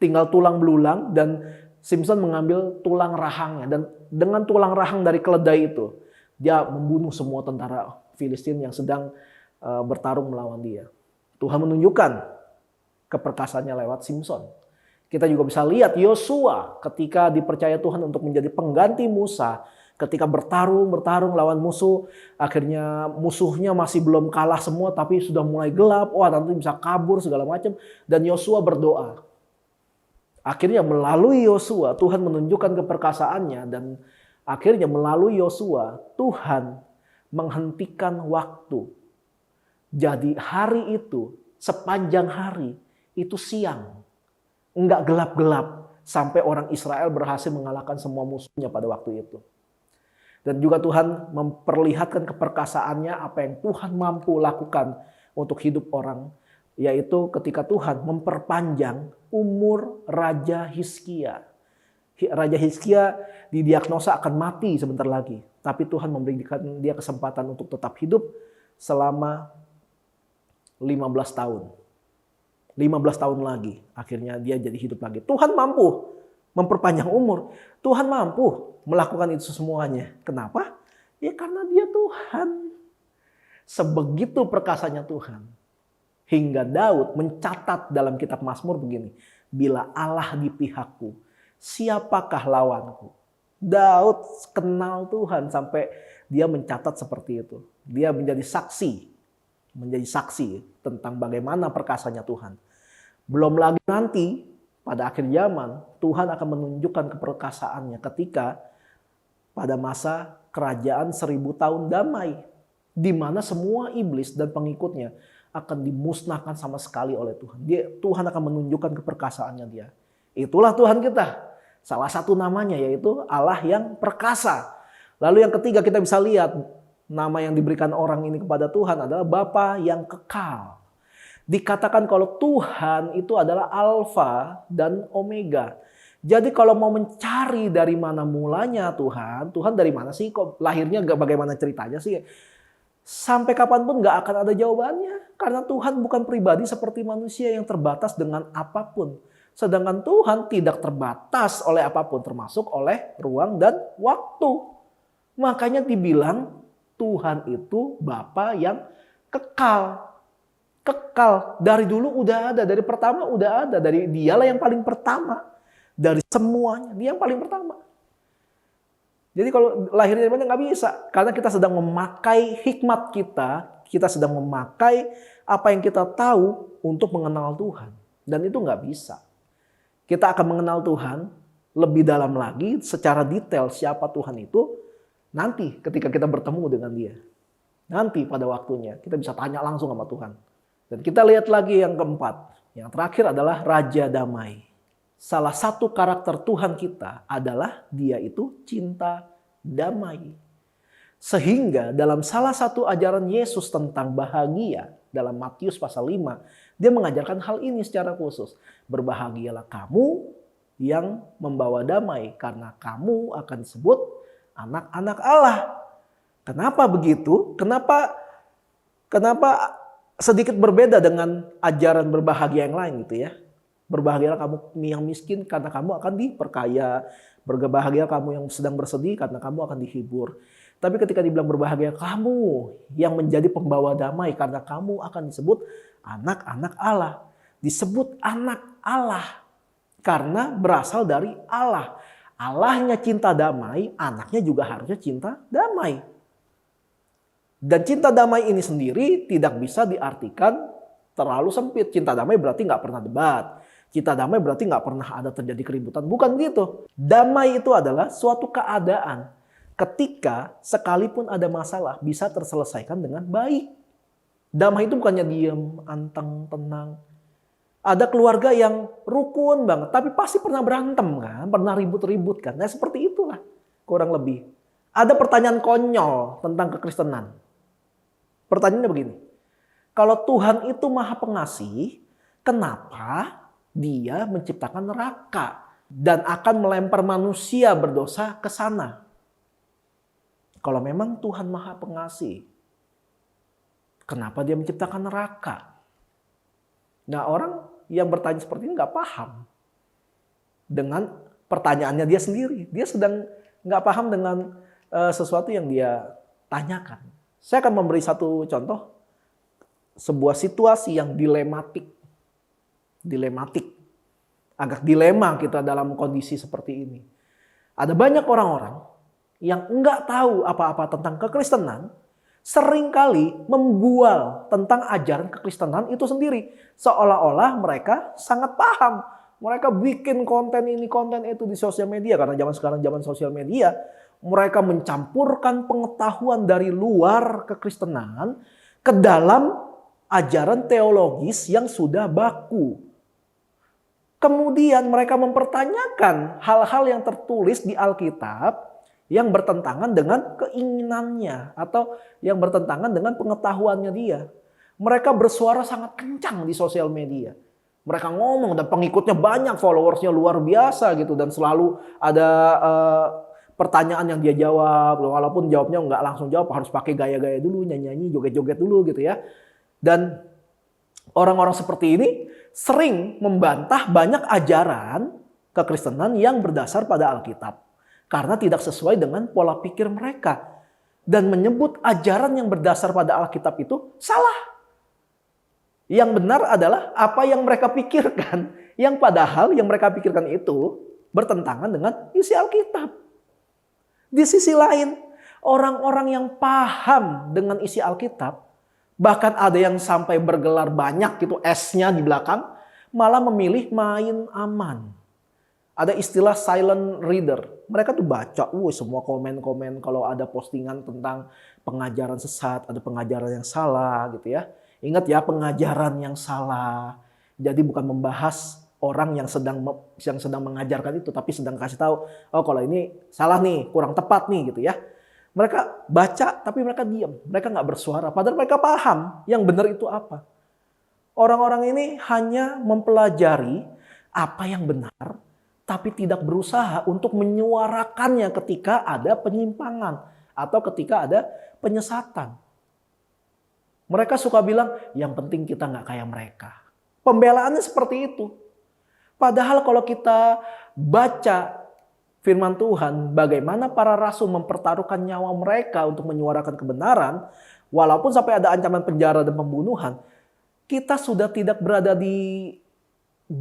tinggal tulang belulang, dan Simpson mengambil tulang rahangnya, dan dengan tulang rahang dari keledai itu dia membunuh semua tentara Filistin yang sedang bertarung melawan dia. Tuhan menunjukkan keperkasaannya lewat Simpson. Kita juga bisa lihat Yosua ketika dipercaya Tuhan untuk menjadi pengganti Musa, ketika bertarung lawan musuh, akhirnya musuhnya masih belum kalah semua tapi sudah mulai gelap, wah nanti bisa kabur segala macam, dan Yosua berdoa. Akhirnya melalui Yosua Tuhan menunjukkan keperkasaannya, dan akhirnya melalui Yosua Tuhan menghentikan waktu. Jadi hari itu sepanjang hari itu siang, enggak gelap-gelap, sampai orang Israel berhasil mengalahkan semua musuhnya pada waktu itu. Dan juga Tuhan memperlihatkan keperkasaannya, apa yang Tuhan mampu lakukan untuk hidup orang, yaitu ketika Tuhan memperpanjang umur Raja Hizkia. Raja Hizkia didiagnosa akan mati sebentar lagi, tapi Tuhan memberikan dia kesempatan untuk tetap hidup selama 15 tahun. 15 tahun lagi, akhirnya dia jadi hidup lagi. Tuhan mampu memperpanjang umur. Tuhan mampu melakukan itu semuanya. Kenapa? Ya karena dia Tuhan. Sebegitu perkasanya Tuhan. Hingga Daud mencatat dalam kitab Mazmur begini, bila Allah di pihakku, siapakah lawanku? Daud kenal Tuhan sampai dia mencatat seperti itu. Dia menjadi saksi tentang bagaimana perkasanya Tuhan. Belum lagi nanti pada akhir zaman Tuhan akan menunjukkan keperkasaannya ketika pada masa kerajaan 1000 tahun damai. di mana semua iblis dan pengikutnya akan dimusnahkan sama sekali oleh Tuhan. Tuhan akan menunjukkan keperkasaannya dia. Itulah Tuhan kita. Salah satu namanya yaitu Allah yang perkasa. Lalu yang ketiga kita bisa lihat nama yang diberikan orang ini kepada Tuhan adalah Bapa yang kekal. Dikatakan kalau Tuhan itu adalah Alfa dan Omega. Jadi kalau mau mencari dari mana mulanya Tuhan dari mana sih? Kok lahirnya bagaimana ceritanya sih? Sampai kapanpun gak akan ada jawabannya. Karena Tuhan bukan pribadi seperti manusia yang terbatas dengan apapun. Sedangkan Tuhan tidak terbatas oleh apapun, termasuk oleh ruang dan waktu. Makanya dibilang Tuhan itu Bapa yang kekal. Kekal. Dari dulu udah ada, dari pertama udah ada. Dialah yang paling pertama. Dari semuanya, dia yang paling pertama. Jadi kalau lahir dari mana nggak bisa. Karena kita sedang memakai hikmat kita sedang memakai apa yang kita tahu untuk mengenal Tuhan. Dan itu nggak bisa. Kita akan mengenal Tuhan lebih dalam lagi secara detail siapa Tuhan itu nanti ketika kita bertemu dengan dia. Nanti pada waktunya kita bisa tanya langsung sama Tuhan. Dan kita lihat lagi yang keempat. Yang terakhir adalah Raja Damai. Salah satu karakter Tuhan kita adalah dia itu cinta damai. Sehingga dalam salah satu ajaran Yesus tentang bahagia dalam Matius pasal 5, dia mengajarkan hal ini secara khusus. Berbahagialah kamu yang membawa damai karena kamu akan disebut anak-anak Allah. Kenapa begitu? Kenapa sedikit berbeda dengan ajaran berbahagia yang lain gitu ya. Berbahagialah kamu yang miskin karena kamu akan diperkaya. Berbahagia kamu yang sedang bersedih karena kamu akan dihibur. Tapi ketika dibilang berbahagia kamu yang menjadi pembawa damai karena kamu akan disebut anak-anak Allah. Disebut anak Allah karena berasal dari Allah. Allahnya cinta damai, anaknya juga harusnya cinta damai. Dan cinta damai ini sendiri tidak bisa diartikan terlalu sempit. Cinta damai berarti nggak pernah debat. Cinta damai berarti nggak pernah ada terjadi keributan. Bukan gitu. Damai itu adalah suatu keadaan ketika sekalipun ada masalah bisa terselesaikan dengan baik. Damai itu bukannya diam, anteng, tenang. Ada keluarga yang rukun banget, tapi pasti pernah berantem kan, pernah ribut-ribut kan. Nah seperti itulah kurang lebih. Ada pertanyaan konyol tentang kekristenan. Pertanyaannya begini, kalau Tuhan itu maha pengasih, kenapa dia menciptakan neraka dan akan melempar manusia berdosa ke sana? Kalau memang Tuhan maha pengasih, kenapa dia menciptakan neraka? Nah orang yang bertanya seperti ini nggak paham dengan pertanyaannya dia sendiri. Dia sedang nggak paham dengan sesuatu yang dia tanyakan. Saya akan memberi satu contoh, sebuah situasi yang dilematik. Agak dilema kita dalam kondisi seperti ini. Ada banyak orang-orang yang enggak tahu apa-apa tentang kekristenan, seringkali membual tentang ajaran kekristenan itu sendiri. Seolah-olah mereka sangat paham. Mereka bikin konten ini, konten itu di sosial media. Karena zaman sekarang zaman sosial media, mereka mencampurkan pengetahuan dari luar kekristenan ke dalam ajaran teologis yang sudah baku. Kemudian mereka mempertanyakan hal-hal yang tertulis di Alkitab yang bertentangan dengan keinginannya atau yang bertentangan dengan pengetahuannya dia. Mereka bersuara sangat kencang di sosial media. Mereka ngomong dan pengikutnya banyak, followersnya luar biasa gitu. Dan selalu ada pertanyaan yang dia jawab. Walaupun jawabnya nggak langsung jawab, harus pakai gaya-gaya dulu, nyanyi-nyanyi, joget-joget dulu gitu ya. Dan orang-orang seperti ini sering membantah banyak ajaran kekristenan yang berdasar pada Alkitab. Karena tidak sesuai dengan pola pikir mereka. Dan menyebut ajaran yang berdasar pada Alkitab itu salah. Yang benar adalah apa yang mereka pikirkan. Yang padahal yang mereka pikirkan itu bertentangan dengan isi Alkitab. Di sisi lain, orang-orang yang paham dengan isi Alkitab, bahkan ada yang sampai bergelar banyak gitu S-nya di belakang, malah memilih main aman. Ada istilah silent reader. Mereka tuh baca, semua komen-komen kalau ada postingan tentang pengajaran sesat, ada pengajaran yang salah gitu ya. Ingat ya, pengajaran yang salah. Jadi bukan membahas orang yang sedang mengajarkan itu, tapi sedang kasih tahu, oh kalau ini salah nih, kurang tepat nih gitu ya. Mereka baca, tapi mereka diam. Mereka nggak bersuara. Padahal mereka paham yang benar itu apa. Orang-orang ini hanya mempelajari apa yang benar, tapi tidak berusaha untuk menyuarakannya ketika ada penyimpangan atau ketika ada penyesatan. Mereka suka bilang, yang penting kita nggak kayak mereka. Pembelaannya seperti itu. Padahal kalau kita baca firman Tuhan, bagaimana para rasul mempertaruhkan nyawa mereka untuk menyuarakan kebenaran, walaupun sampai ada ancaman penjara dan pembunuhan, kita sudah tidak berada di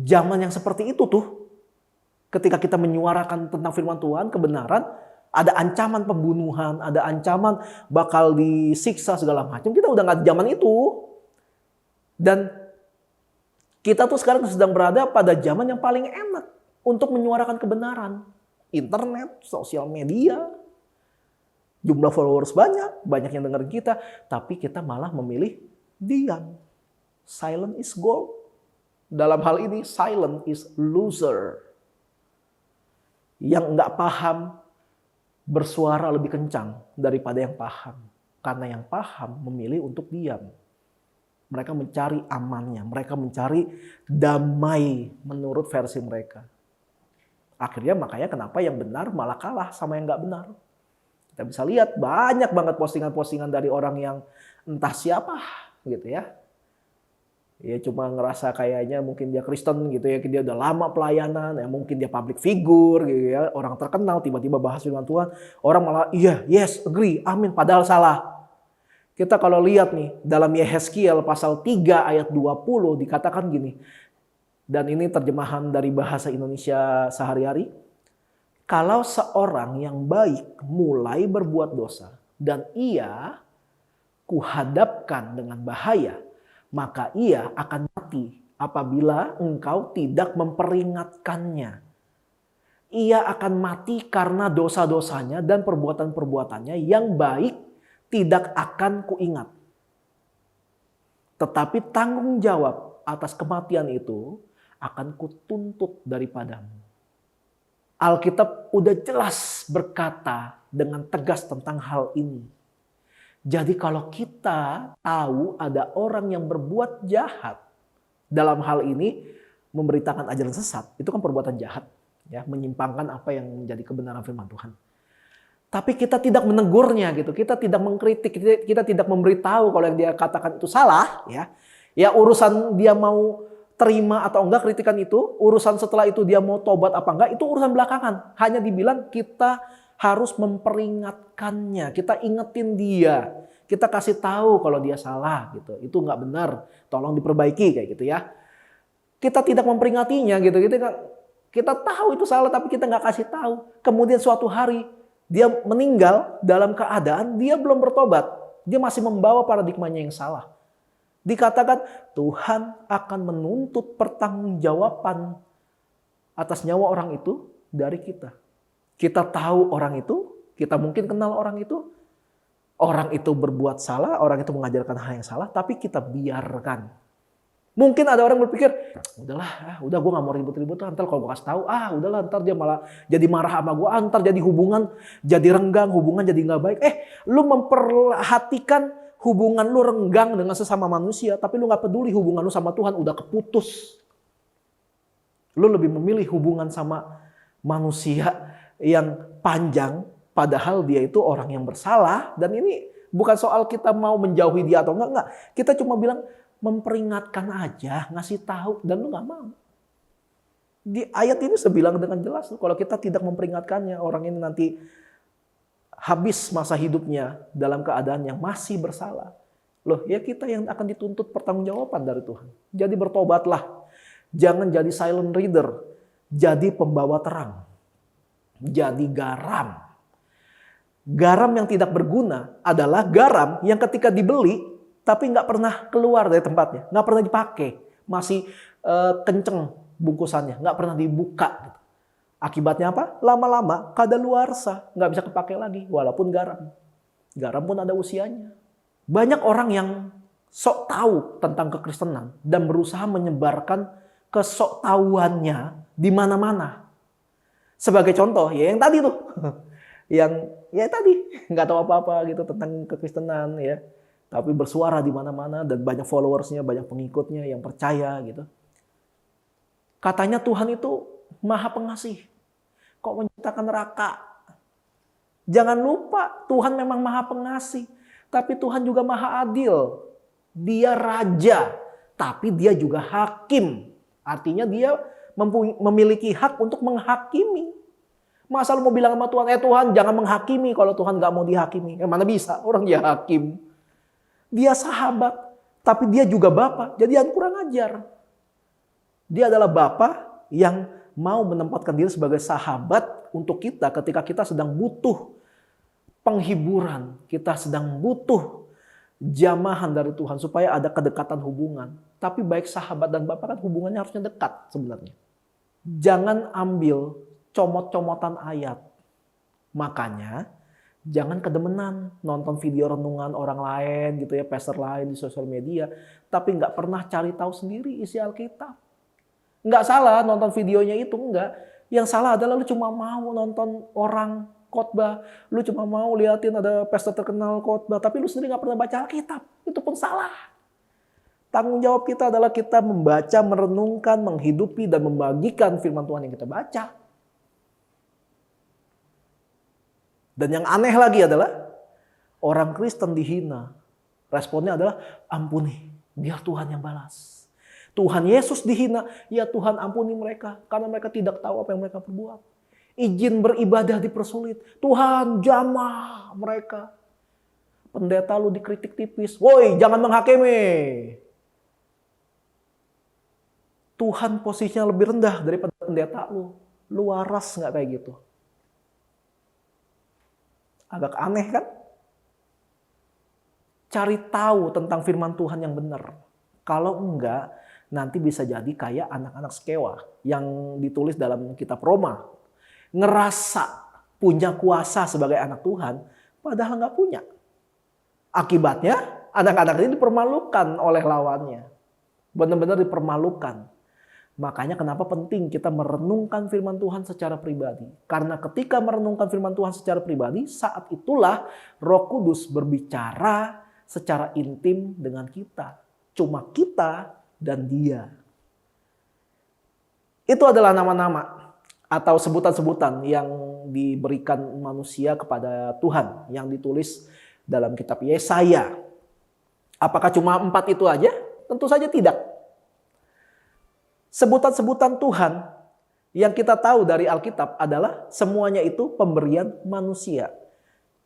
zaman yang seperti itu tuh. Ketika kita menyuarakan tentang firman Tuhan, kebenaran, ada ancaman pembunuhan, ada ancaman bakal disiksa segala macam. Kita udah nggak di zaman itu. Dan kita tuh sekarang sedang berada pada zaman yang paling enak untuk menyuarakan kebenaran. Internet, sosial media, jumlah followers banyak yang dengerin kita, tapi kita malah memilih diam. Silent is gold. Dalam hal ini, silent is loser. Yang nggak paham bersuara lebih kencang daripada yang paham. Karena yang paham memilih untuk diam. Mereka mencari amannya. Mereka mencari damai menurut versi mereka. Akhirnya makanya kenapa yang benar malah kalah sama yang nggak benar. Kita bisa lihat banyak banget postingan-postingan dari orang yang entah siapa gitu ya. Ya cuma ngerasa kayaknya mungkin dia Kristen gitu ya, dia udah lama pelayanan, ya mungkin dia public figure gitu ya, orang terkenal tiba-tiba bahas firman Tuhan, orang malah iya, yes, agree, amin, padahal salah. Kita kalau lihat nih dalam Yehezkiel pasal 3 ayat 20 dikatakan gini, dan ini terjemahan dari bahasa Indonesia sehari-hari, kalau seorang yang baik mulai berbuat dosa dan ia kuhadapkan dengan bahaya, maka ia akan mati apabila engkau tidak memperingatkannya. Ia akan mati karena dosa-dosanya dan perbuatan-perbuatannya yang baik tidak akan kuingat. Tetapi tanggung jawab atas kematian itu akan kutuntut daripadamu. Alkitab udah jelas berkata dengan tegas tentang hal ini. Jadi kalau kita tahu ada orang yang berbuat jahat, dalam hal ini memberitakan ajaran sesat, itu kan perbuatan jahat, ya, menyimpangkan apa yang menjadi kebenaran firman Tuhan. Tapi kita tidak menegurnya gitu, kita tidak mengkritik, kita tidak memberitahu kalau yang dia katakan itu salah, ya. Ya urusan dia mau terima atau enggak kritikan itu, urusan setelah itu dia mau tobat apa enggak, itu urusan belakangan. Hanya dibilang kita harus memperingatkannya, kita ingetin dia, kita kasih tahu kalau dia salah gitu, itu nggak benar, tolong diperbaiki kayak gitu ya. Kita tidak memperingatinya gitu, kita tahu itu salah tapi kita nggak kasih tahu. Kemudian suatu hari dia meninggal dalam keadaan dia belum bertobat, dia masih membawa paradigmanya yang salah. Dikatakan Tuhan akan menuntut pertanggungjawaban atas nyawa orang itu dari kita. Kita tahu orang itu, kita mungkin kenal orang itu berbuat salah, orang itu mengajarkan hal yang salah, tapi kita biarkan. Mungkin ada orang berpikir, udahlah, udah gue gak mau ribut-ribut, ntar kalau gue kasih tahu, udahlah, ntar dia malah jadi marah sama gue, ntar jadi hubungan jadi renggang, hubungan jadi gak baik. Lu memperhatikan hubungan lu renggang dengan sesama manusia, tapi lu gak peduli hubungan lu sama Tuhan udah keputus. Lu lebih memilih hubungan sama manusia yang panjang, padahal dia itu orang yang bersalah. Dan ini bukan soal kita mau menjauhi dia atau enggak. Kita cuma bilang memperingatkan aja, ngasih tahu, dan lu gak mau. Di ayat ini sebilang dengan jelas, kalau kita tidak memperingatkannya, orang ini nanti habis masa hidupnya dalam keadaan yang masih bersalah. Loh, ya kita yang akan dituntut pertanggungjawaban dari Tuhan. Jadi bertobatlah. Jangan jadi silent reader, jadi pembawa terang. Jadi garam. Garam yang tidak berguna adalah garam yang ketika dibeli tapi nggak pernah keluar dari tempatnya, nggak pernah dipakai, masih kenceng bungkusannya, nggak pernah dibuka. Akibatnya apa? Lama-lama kadaluarsa, nggak bisa kepakai lagi, walaupun garam. Garam pun ada usianya. Banyak orang yang sok tahu tentang kekristenan dan berusaha menyebarkan kesoktahuannya di mana-mana. Sebagai contoh, ya yang tadi tuh. Yang ya tadi nggak tahu apa-apa gitu tentang kekristenan ya. Tapi bersuara di mana-mana dan banyak followersnya, banyak pengikutnya yang percaya gitu. Katanya Tuhan itu Maha Pengasih. Kok menciptakan neraka? Jangan lupa Tuhan memang Maha Pengasih. Tapi Tuhan juga Maha Adil. Dia Raja. Tapi dia juga Hakim. Artinya dia memiliki hak untuk menghakimi. Masa lu mau bilang sama Tuhan, Tuhan jangan menghakimi kalau Tuhan gak mau dihakimi. Mana bisa, orang dia hakim. Dia sahabat, tapi dia juga Bapa. Jadi jangan kurang ajar. Dia adalah Bapa yang mau menempatkan diri sebagai sahabat untuk kita ketika kita sedang butuh penghiburan. Kita sedang butuh jamahan dari Tuhan supaya ada kedekatan hubungan. Tapi baik sahabat dan Bapa kan hubungannya harusnya dekat sebenarnya. Jangan ambil comot-comotan ayat. Makanya jangan kedemenan nonton video renungan orang lain gitu ya, pastor lain di sosial media, tapi nggak pernah cari tahu sendiri isi Alkitab. Nggak salah nonton videonya itu, enggak. Yang salah adalah lu cuma mau nonton orang khotbah, lu cuma mau liatin ada pastor terkenal khotbah, tapi lu sendiri nggak pernah baca Alkitab. Itu pun salah. Tanggung jawab kita adalah kita membaca, merenungkan, menghidupi, dan membagikan firman Tuhan yang kita baca. Dan yang aneh lagi adalah orang Kristen dihina. Responnya adalah ampuni, biar Tuhan yang balas. Tuhan Yesus dihina, ya Tuhan ampuni mereka karena mereka tidak tahu apa yang mereka perbuat. Izin beribadah dipersulit, Tuhan jamah mereka. Pendeta lu dikritik tipis, woi jangan menghakimi. Tuhan posisinya lebih rendah daripada pendeta lu. Lu waras nggak kayak gitu? Agak aneh kan? Cari tahu tentang firman Tuhan yang benar. Kalau enggak, nanti bisa jadi kayak anak-anak Skewa yang ditulis dalam kitab Roma. Ngerasa punya kuasa sebagai anak Tuhan, padahal nggak punya. Akibatnya, anak-anak ini dipermalukan oleh lawannya. Benar-benar dipermalukan. Makanya kenapa penting kita merenungkan firman Tuhan secara pribadi. Karena ketika merenungkan firman Tuhan secara pribadi, saat itulah Roh Kudus berbicara secara intim dengan kita. Cuma kita dan Dia. Itu adalah nama-nama atau sebutan-sebutan yang diberikan manusia kepada Tuhan. Yang ditulis dalam kitab Yesaya. Apakah cuma 4 itu aja? Tentu saja tidak. Sebutan-sebutan Tuhan yang kita tahu dari Alkitab adalah semuanya itu pemberian manusia.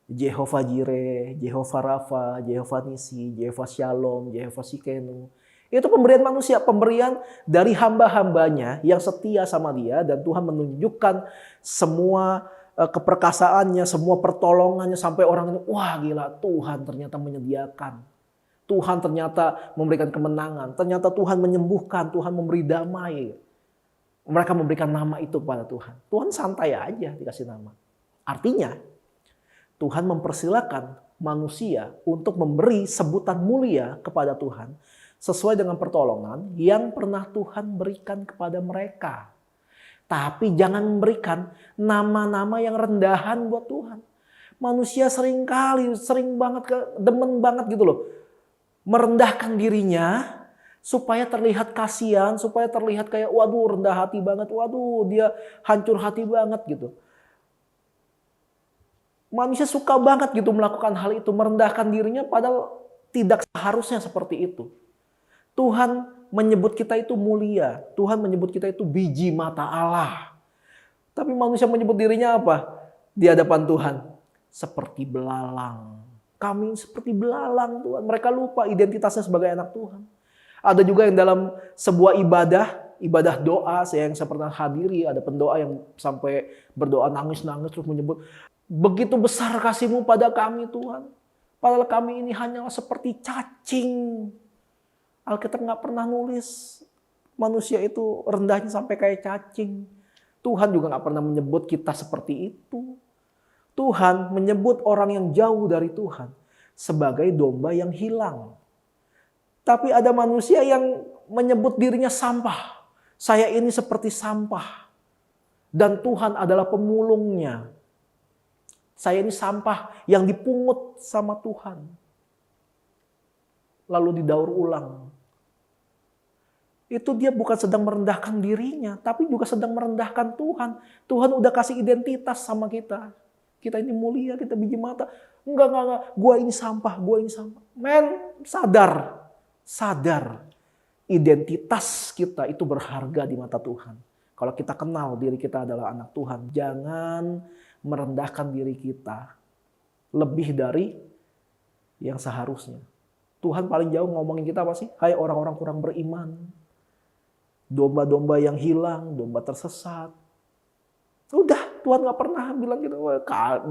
Jehovah Jireh, Jehovah Rafa, Jehovah Nisi, Jehovah Shalom, Jehovah Sikenu. Itu pemberian manusia, pemberian dari hamba-hambanya yang setia sama Dia. Dan Tuhan menunjukkan semua keperkasaannya, semua pertolongannya sampai orang ini, wah gila Tuhan ternyata menyediakan. Tuhan ternyata memberikan kemenangan. Ternyata Tuhan menyembuhkan. Tuhan memberi damai. Mereka memberikan nama itu kepada Tuhan. Tuhan santai aja dikasih nama. Artinya Tuhan mempersilakan manusia untuk memberi sebutan mulia kepada Tuhan. Sesuai dengan pertolongan yang pernah Tuhan berikan kepada mereka. Tapi jangan memberikan nama-nama yang rendahan buat Tuhan. Manusia sering banget, demen banget gitu loh. Merendahkan dirinya supaya terlihat kasihan, supaya terlihat kayak waduh rendah hati banget, waduh dia hancur hati banget gitu. Manusia suka banget gitu melakukan hal itu, merendahkan dirinya padahal tidak seharusnya seperti itu. Tuhan menyebut kita itu mulia, Tuhan menyebut kita itu biji mata Allah. Tapi manusia menyebut dirinya apa? Di hadapan Tuhan seperti belalang. Kami seperti belalang Tuhan. Mereka lupa identitasnya sebagai anak Tuhan. Ada juga yang dalam sebuah ibadah doa yang saya pernah hadiri. Ada pendoa yang sampai berdoa nangis-nangis terus menyebut, begitu besar kasih-Mu pada kami Tuhan. Padahal kami ini hanyalah seperti cacing. Alkitab nggak pernah nulis manusia itu rendahnya sampai kayak cacing. Tuhan juga nggak pernah menyebut kita seperti itu. Tuhan menyebut orang yang jauh dari Tuhan sebagai domba yang hilang. Tapi ada manusia yang menyebut dirinya sampah. Saya ini seperti sampah. Dan Tuhan adalah pemulungnya. Saya ini sampah yang dipungut sama Tuhan. Lalu didaur ulang. Itu dia bukan sedang merendahkan dirinya, tapi juga sedang merendahkan Tuhan. Tuhan udah kasih identitas sama kita. Kita ini mulia, kita biji mata. Enggak. Gua ini sampah. Men, sadar. Identitas kita itu berharga di mata Tuhan. Kalau kita kenal diri kita adalah anak Tuhan, jangan merendahkan diri kita lebih dari yang seharusnya. Tuhan paling jauh ngomongin kita apa sih? Hai orang-orang kurang beriman. Domba-domba yang hilang, domba tersesat. Udah, Tuhan gak pernah bilang gitu.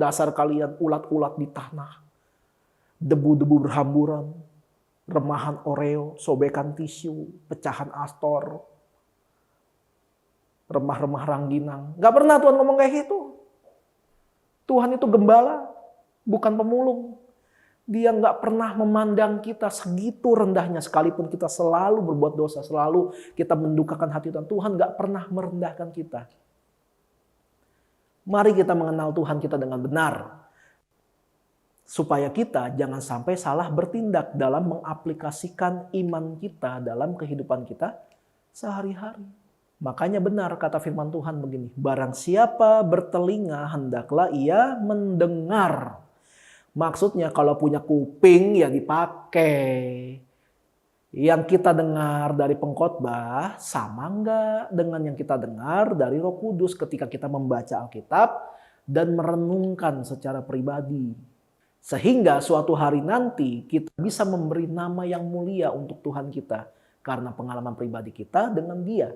Dasar kalian ulat-ulat di tanah. Debu-debu berhamburan. Remahan Oreo, sobekan tisu, pecahan Astor. Remah-remah rangginang. Gak pernah Tuhan ngomong kayak gitu. Tuhan itu gembala, bukan pemulung. Dia nggak pernah memandang kita segitu rendahnya, sekalipun kita selalu berbuat dosa, selalu kita mendukakan hati Tuhan. Tuhan nggak pernah merendahkan kita. Mari kita mengenal Tuhan kita dengan benar. Supaya kita jangan sampai salah bertindak dalam mengaplikasikan iman kita dalam kehidupan kita sehari-hari. Makanya benar kata firman Tuhan begini, barang siapa bertelinga hendaklah ia mendengar. Maksudnya kalau punya kuping ya dipakai. Yang kita dengar dari pengkhotbah sama enggak dengan yang kita dengar dari Roh Kudus ketika kita membaca Alkitab dan merenungkan secara pribadi. Sehingga suatu hari nanti kita bisa memberi nama yang mulia untuk Tuhan kita karena pengalaman pribadi kita dengan Dia.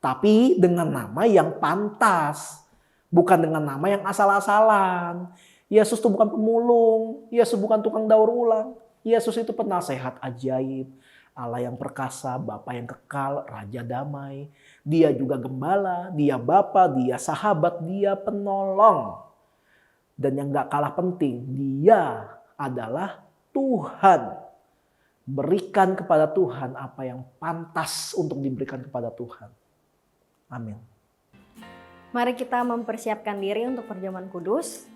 Tapi dengan nama yang pantas, bukan dengan nama yang asal-asalan. Yesus itu bukan pemulung, Yesus bukan tukang daur ulang. Yesus itu penasehat ajaib, Allah yang perkasa, Bapa yang kekal, Raja damai. Dia juga gembala, dia Bapa, dia sahabat, dia penolong. Dan yang gak kalah penting, dia adalah Tuhan. Berikan kepada Tuhan apa yang pantas untuk diberikan kepada Tuhan. Amin. Mari kita mempersiapkan diri untuk perjamuan kudus.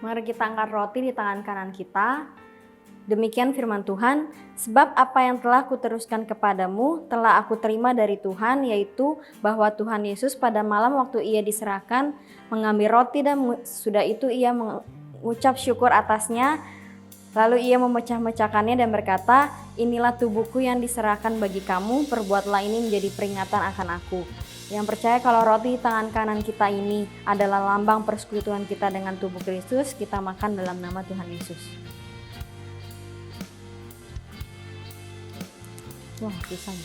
Mari kita angkat roti di tangan kanan kita. Demikian firman Tuhan, sebab apa yang telah kuteruskan kepadamu telah aku terima dari Tuhan, yaitu bahwa Tuhan Yesus pada malam waktu ia diserahkan mengambil roti dan sudah itu ia mengucap syukur atasnya. Lalu ia memecah-mecahkannya dan berkata, inilah tubuhku yang diserahkan bagi kamu, perbuatlah ini menjadi peringatan akan aku. Yang percaya kalau roti di tangan kanan kita ini adalah lambang persekutuan kita dengan tubuh Kristus, kita makan dalam nama Tuhan Yesus. Wah, susah.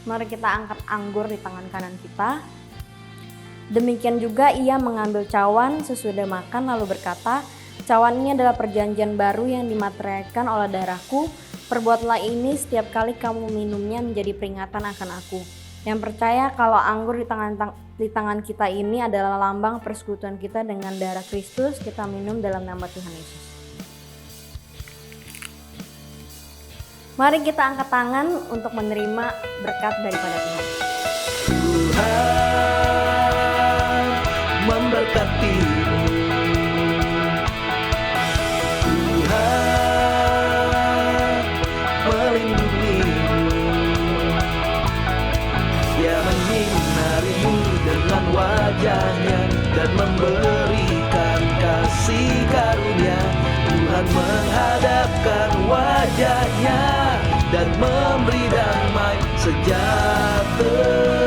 Mari kita angkat anggur di tangan kanan kita. Demikian juga ia mengambil cawan sesudah makan lalu berkata, cawan ini adalah perjanjian baru yang dimateraikan oleh darahku. Perbuatlah ini setiap kali kamu minumnya menjadi peringatan akan aku. Yang percaya kalau anggur di tangan kita ini adalah lambang persekutuan kita dengan darah Kristus, kita minum dalam nama Tuhan Yesus. Mari kita angkat tangan untuk menerima berkat daripada Tuhan. Tuhan memberkati. Wajahnya dan memberikan kasih karunia. Tuhan menghadapkan wajahnya dan memberi damai sejahtera.